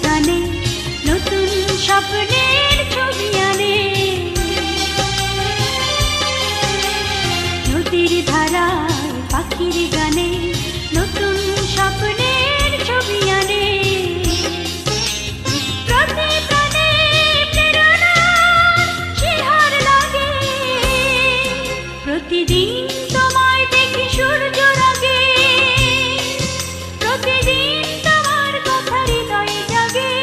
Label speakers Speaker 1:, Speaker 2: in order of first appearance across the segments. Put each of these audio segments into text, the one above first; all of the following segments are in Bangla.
Speaker 1: গানে নতুন স্বপ্নের ছবি আনে। নদীর ধারায় পাখির গানে নতুন স্বপ্নের ছবি আনে। প্রতি প্রাণে প্রেরণার শিহর লাগে, প্রতিদিন তোমায় দেখি সূর্য রাগে, প্রতিদিন তোমার কথা হৃদয়ে জাগে।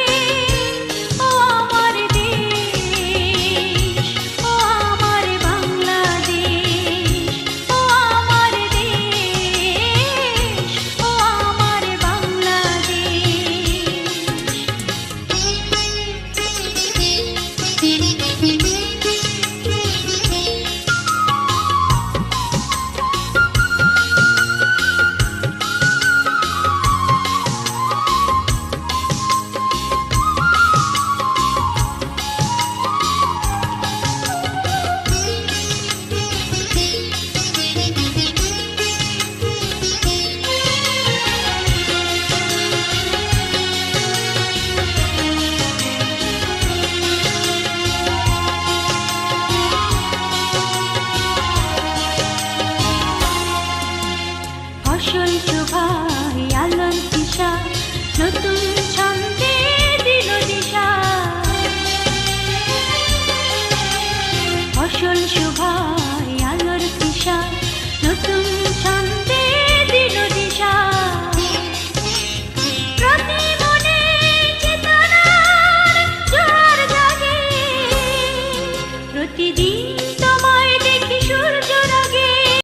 Speaker 1: ও আমার দেশ, ও আমার বাংলাদেশ, ও আমার দেশ, ও আমার ফসল শোভায় আলোর দিশা, নতুন ছন্দে দিল দিশা। ফসল শোভায় আলোর দিশা, নতুন ছন্দে দিল দিশা। প্রতি মনে চেতনার জোয়ার জাগে, প্রতিদিন